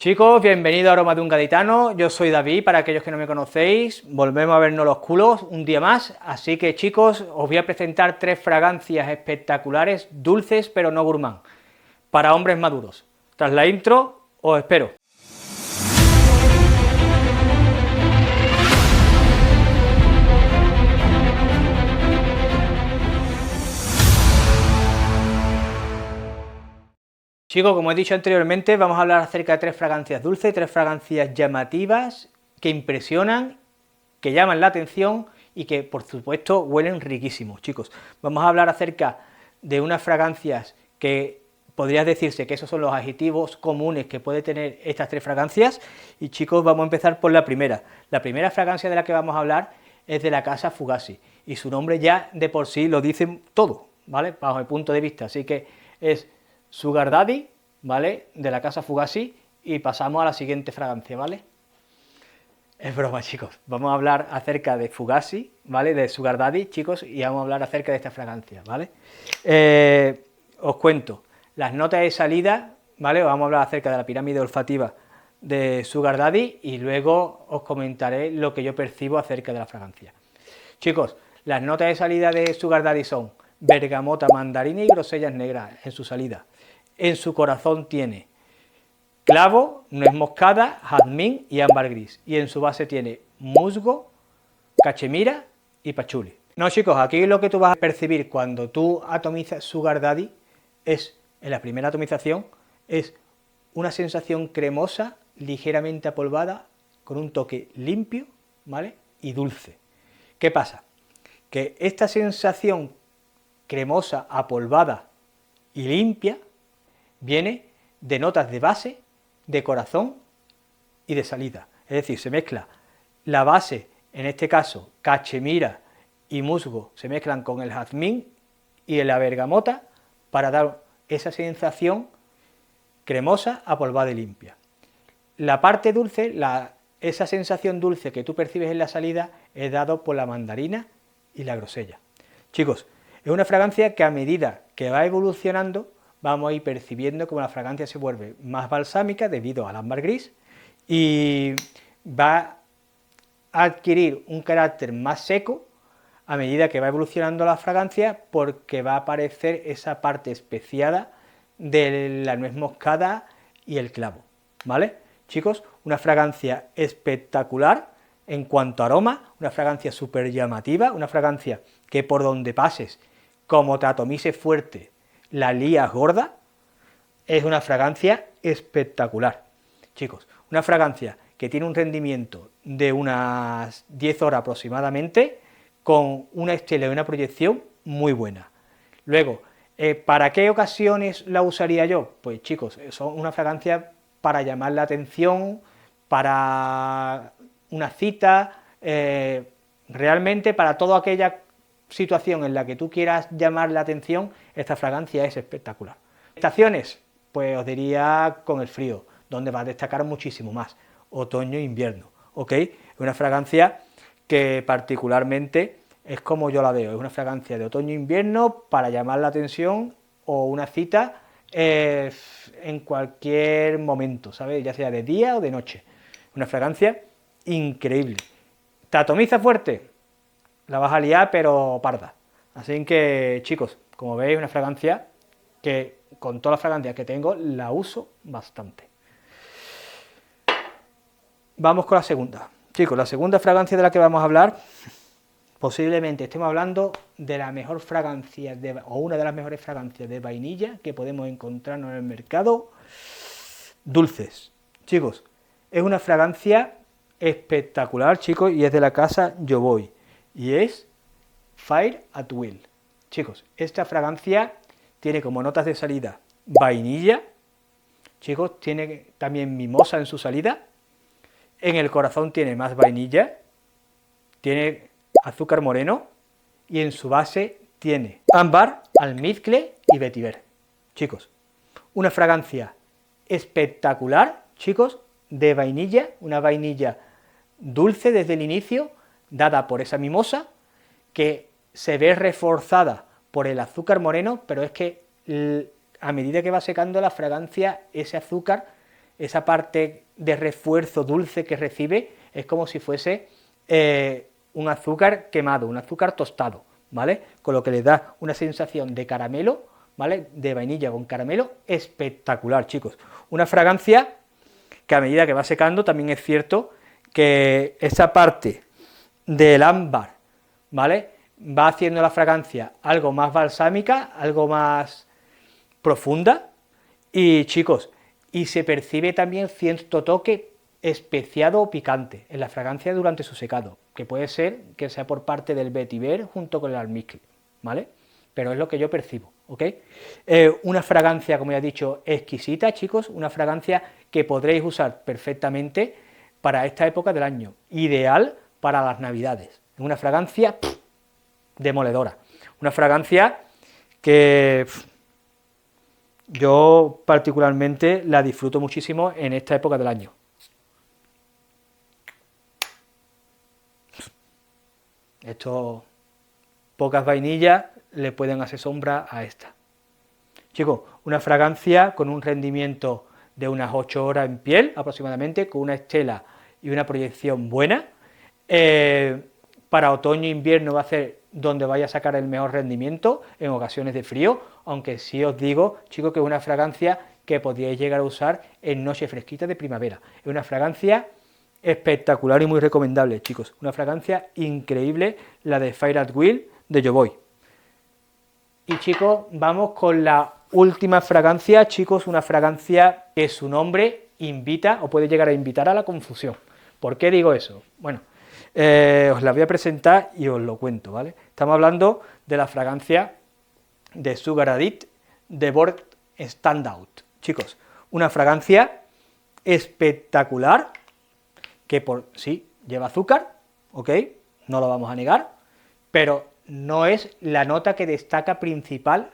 Chicos, bienvenidos a Aroma de un Gaditano, yo soy David, para aquellos que no me conocéis, volvemos a vernos los culos un día más, así que chicos, os voy a presentar tres fragancias espectaculares, dulces pero no gourmand, para hombres maduros. Tras la intro, os espero. Chicos, como he dicho anteriormente, vamos a hablar acerca de tres fragancias dulces, tres fragancias llamativas, que impresionan, que llaman la atención y que, por supuesto, huelen riquísimos. Chicos, vamos a hablar acerca de unas fragancias que podría decirse que esos son los adjetivos comunes que puede tener estas tres fragancias, y chicos, vamos a empezar por la primera. La primera fragancia de la que vamos a hablar es de la casa Fugazi, y su nombre ya de por sí lo dice todo, ¿vale?, bajo mi punto de vista, así que es Sugar Daddy, ¿vale?, de la casa Fugazi, y pasamos a la siguiente fragancia, ¿vale? Es broma, chicos, vamos a hablar acerca de Fugazi, ¿vale?, de Sugar Daddy, chicos, y vamos a hablar acerca de esta fragancia, ¿vale? Os cuento, las notas de salida, ¿vale?, vamos a hablar acerca de la pirámide olfativa de Sugar Daddy, y luego os comentaré lo que yo percibo acerca de la fragancia. Chicos, las notas de salida de Sugar Daddy son bergamota, mandarina y grosellas negras en su salida. En su corazón tiene clavo, nuez moscada, jazmín y ámbar gris, y en su base tiene musgo, cachemira y pachuli. No, chicos, aquí lo que tú vas a percibir cuando tú atomizas Sugar Daddy es, en la primera atomización, es una sensación cremosa, ligeramente apolvada, con un toque limpio, ¿vale?, y dulce. ¿Qué pasa? Que esta sensación cremosa, apolvada y limpia viene de notas de base, de corazón y de salida. Es decir, se mezcla la base, en este caso cachemira y musgo, se mezclan con el jazmín y la bergamota para dar esa sensación cremosa, apolvada y limpia. La parte dulce, esa sensación dulce que tú percibes en la salida, es dado por la mandarina y la grosella. Chicos, es una fragancia que a medida que va evolucionando vamos a ir percibiendo como la fragancia se vuelve más balsámica debido al ámbar gris, y va a adquirir un carácter más seco a medida que va evolucionando la fragancia, porque va a aparecer esa parte especiada de la nuez moscada y el clavo, ¿vale? Chicos, una fragancia espectacular en cuanto a aroma, una fragancia súper llamativa, una fragancia que por donde pases, como te atomices fuerte, la lías gorda. Es una fragancia espectacular, chicos, una fragancia que tiene un rendimiento de unas 10 horas aproximadamente, con una estela y una proyección muy buena. Luego, ¿para qué ocasiones la usaría yo? Pues chicos, son una fragancia para llamar la atención, para una cita, realmente para toda aquella situación en la que tú quieras llamar la atención, esta fragancia es espectacular. Estaciones, pues os diría con el frío, donde va a destacar muchísimo más, otoño e invierno, ¿ok? Es una fragancia que particularmente es como yo la veo, es una fragancia de otoño e invierno para llamar la atención, o una cita en cualquier momento, ¿sabes?, ya sea de día o de noche. Una fragancia increíble. ¿Te atomiza fuerte? La vas a liar, pero parda. Así que, chicos, como veis, una fragancia que, con todas las fragancias que tengo, la uso bastante. Vamos con la segunda. Chicos, la segunda fragancia de la que vamos a hablar, posiblemente estemos hablando de la mejor fragancia, o una de las mejores fragancias de vainilla que podemos encontrarnos en el mercado, dulces. Chicos, es una fragancia espectacular, chicos, y es de la casa Yo Voy, y es Fire at Will. Chicos, esta fragancia tiene como notas de salida vainilla, chicos, tiene también mimosa en su salida, en el corazón tiene más vainilla, tiene azúcar moreno, y en su base tiene ámbar, almizcle y vetiver. Chicos, una fragancia espectacular, chicos, de vainilla, una vainilla dulce desde el inicio, dada por esa mimosa, que se ve reforzada por el azúcar moreno, pero es que a medida que va secando la fragancia, ese azúcar esa parte de refuerzo dulce que recibe es como si fuese un azúcar quemado, un azúcar tostado, ¿vale? Con lo que le da una sensación de caramelo, ¿vale? De vainilla con caramelo espectacular, chicos. Una fragancia que a medida que va secando también es cierto que esa parte del ámbar, ¿vale? Va haciendo la fragancia algo más balsámica, algo más profunda, y chicos, y se percibe también cierto toque especiado o picante en la fragancia durante su secado, que puede ser que sea por parte del vetiver junto con el almizcle, ¿vale? Pero es lo que yo percibo, ¿ok? Una fragancia, como ya he dicho, exquisita, chicos, una fragancia que podréis usar perfectamente para esta época del año, ideal para las navidades, una fragancia demoledora, una fragancia que yo particularmente la disfruto muchísimo en esta época del año. Esto, pocas vainillas le pueden hacer sombra a esta. Chicos, una fragancia con un rendimiento de unas 8 horas en piel aproximadamente, con una estela y una proyección buena. Para otoño e invierno va a ser donde vaya a sacar el mejor rendimiento en ocasiones de frío, aunque sí os digo, chicos, que es una fragancia que podríais llegar a usar en noches fresquitas de primavera. Es una fragancia espectacular y muy recomendable, chicos. Una fragancia increíble, la de Fire at Will de Jovoy. Y chicos, vamos con la última fragancia, chicos, una fragancia que su nombre invita o puede llegar a invitar a la confusión. ¿Por qué digo eso? Bueno, os la voy a presentar y os lo cuento, ¿vale? Estamos hablando de la fragancia de Sugar Addict de Borg Standout. Chicos, una fragancia espectacular que sí lleva azúcar, ¿ok? No lo vamos a negar, pero no es la nota que destaca principal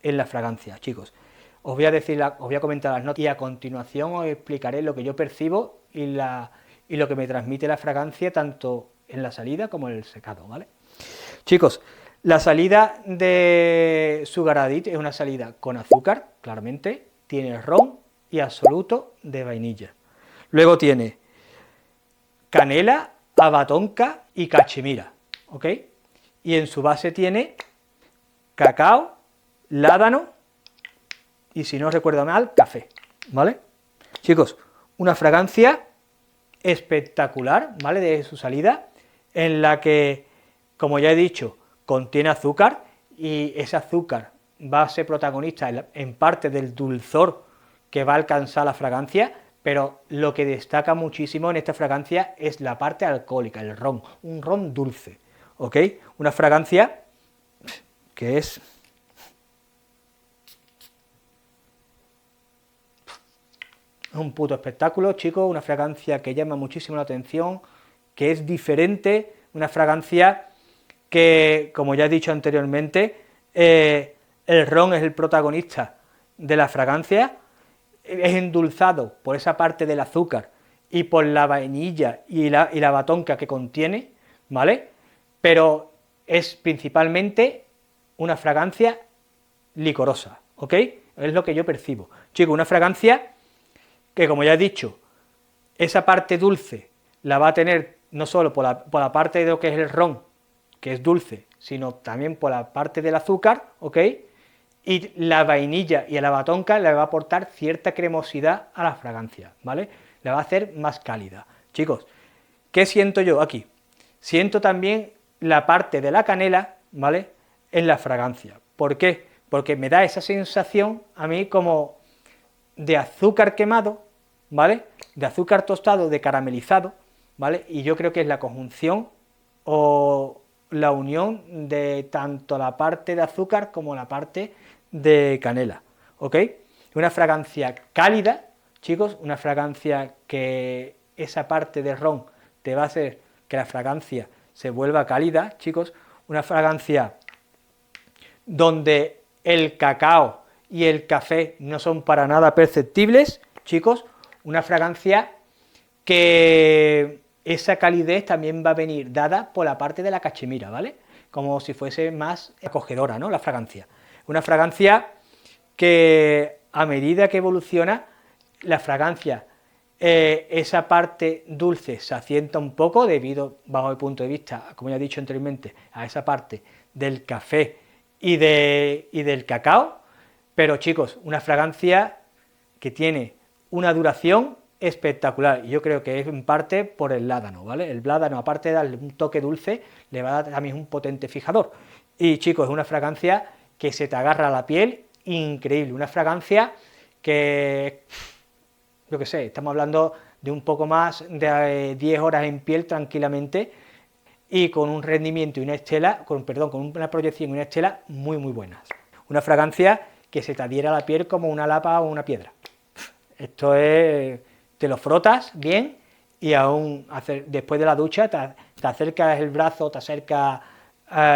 en la fragancia, chicos. Os voy a comentar las notas y a continuación os explicaré lo que yo percibo y lo que me transmite la fragancia tanto en la salida como en el secado, ¿vale? Chicos, la salida de Sugar Addict es una salida con azúcar, claramente, tiene ron y absoluto de vainilla. Luego tiene canela, abatonca y cachemira, ¿ok? Y en su base tiene cacao, ládano y, si no recuerdo mal, café, ¿vale? Chicos, una fragancia espectacular, ¿vale?, de su salida, en la que, como ya he dicho, contiene azúcar, y ese azúcar va a ser protagonista en parte del dulzor que va a alcanzar la fragancia, pero lo que destaca muchísimo en esta fragancia es la parte alcohólica, el ron, un ron dulce, ¿ok? Una fragancia que es un puto espectáculo, chicos, una fragancia que llama muchísimo la atención, que es diferente, una fragancia que, como ya he dicho anteriormente, el ron es el protagonista de la fragancia, es endulzado por esa parte del azúcar y por la vainilla y la batonca que contiene, ¿vale? Pero es principalmente una fragancia licorosa, ¿ok? Es lo que yo percibo. Chicos, una fragancia que, como ya he dicho, esa parte dulce la va a tener no solo por la parte de lo que es el ron, que es dulce, sino también por la parte del azúcar, ¿ok? Y la vainilla y la batonca le va a aportar cierta cremosidad a la fragancia, ¿vale? La va a hacer más cálida. Chicos, ¿qué siento yo aquí? Siento también la parte de la canela, ¿vale?, en la fragancia. ¿Por qué? Porque me da esa sensación a mí como de azúcar quemado, ¿vale?, de azúcar tostado, de caramelizado, ¿vale?, y yo creo que es la conjunción o la unión de tanto la parte de azúcar como la parte de canela, ¿ok? Una fragancia cálida, chicos, una fragancia que esa parte de ron te va a hacer que la fragancia se vuelva cálida, chicos, una fragancia donde el cacao y el café no son para nada perceptibles, chicos, una fragancia que esa calidez también va a venir dada por la parte de la cachemira, ¿vale?, como si fuese más acogedora, ¿no?, la fragancia. Una fragancia que a medida que evoluciona la fragancia, esa parte dulce se asienta un poco debido, bajo mi punto de vista, como ya he dicho anteriormente, a esa parte del café y del cacao, pero chicos, una fragancia que tiene una duración espectacular, y yo creo que es en parte por el ládano, ¿vale? El ládano, aparte de darle un toque dulce, le va a dar también un potente fijador, y chicos, es una fragancia que se te agarra a la piel, increíble, una fragancia que, yo qué sé, estamos hablando de un poco más de 10 horas en piel tranquilamente, y con un rendimiento y una estela, con una proyección y una estela muy muy buenas. Una fragancia que se te adhiera a la piel como una lapa o una piedra. Esto es, te lo frotas bien y aún después de la ducha te acercas el brazo, te acercas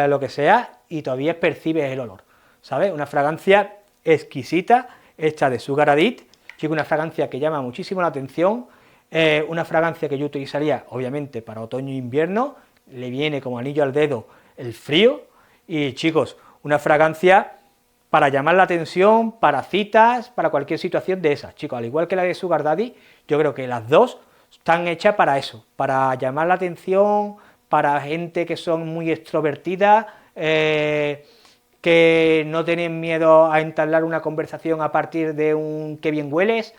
lo que sea y todavía percibes el olor, ¿sabes? Una fragancia exquisita, hecha de Sugar Addit, chico, una fragancia que llama muchísimo la atención, una fragancia que yo utilizaría, obviamente, para otoño e invierno, le viene como anillo al dedo el frío, y chicos, una fragancia para llamar la atención, para citas, para cualquier situación de esas, chicos, al igual que la de Sugar Daddy, yo creo que las dos están hechas para eso, para llamar la atención, para gente que son muy extrovertida, que no tienen miedo a entablar una conversación a partir de un qué bien hueles,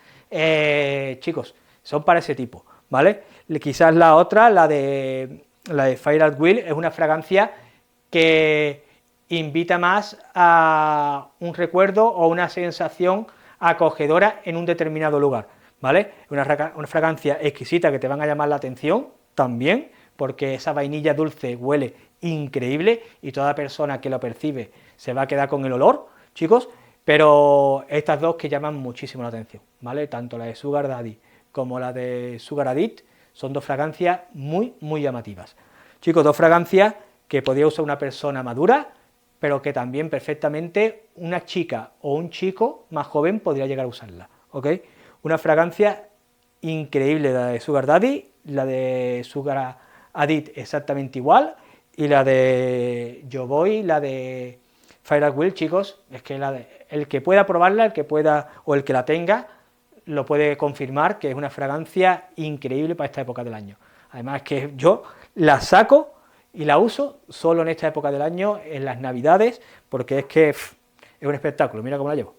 chicos, son para ese tipo, ¿vale? Quizás la otra, la de Fire at Will, es una fragancia que invita más a un recuerdo o una sensación acogedora en un determinado lugar, ¿vale? Una fragancia exquisita que te van a llamar la atención también, porque esa vainilla dulce huele increíble y toda persona que lo percibe se va a quedar con el olor, chicos, pero estas dos que llaman muchísimo la atención, ¿vale? Tanto la de Sugar Daddy como la de Sugar Addit son dos fragancias muy, muy llamativas. Chicos, dos fragancias que podría usar una persona madura, pero que también perfectamente una chica o un chico más joven podría llegar a usarla, ¿ok? Una fragancia increíble la de Sugar Daddy, la de Sugar Addit exactamente igual, y la de Yo Voy, la de Fire at Will, chicos, es que el que pueda probarla, el que pueda, o el que la tenga, lo puede confirmar que es una fragancia increíble para esta época del año. Además que yo la saco y la uso solo en esta época del año, en las navidades, porque es que es un espectáculo, mira cómo la llevo,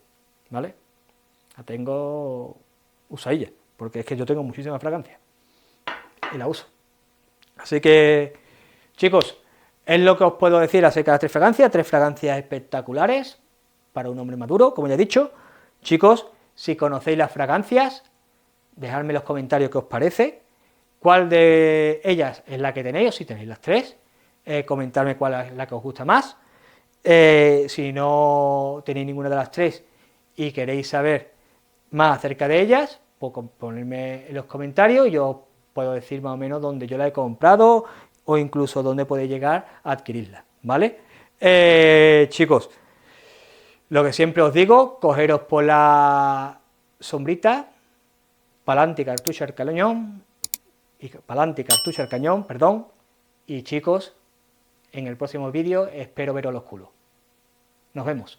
¿vale? La tengo usadilla, porque es que yo tengo muchísimas fragancias y la uso. Así que, chicos, es lo que os puedo decir acerca de las tres fragancias espectaculares para un hombre maduro, como ya he dicho. Chicos, si conocéis las fragancias, dejadme en los comentarios qué os parece, cuál de ellas es la que tenéis, o si tenéis las tres, comentadme cuál es la que os gusta más. Si no tenéis ninguna de las tres y queréis saber más acerca de ellas, pues ponedme en los comentarios y yo os puedo decir más o menos dónde yo la he comprado o incluso dónde podéis llegar a adquirirla, ¿vale? Chicos, lo que siempre os digo, cogeros por la sombrita, pa'lante cartucho al cañón, perdón, y chicos, en el próximo vídeo espero veros los culos. Nos vemos.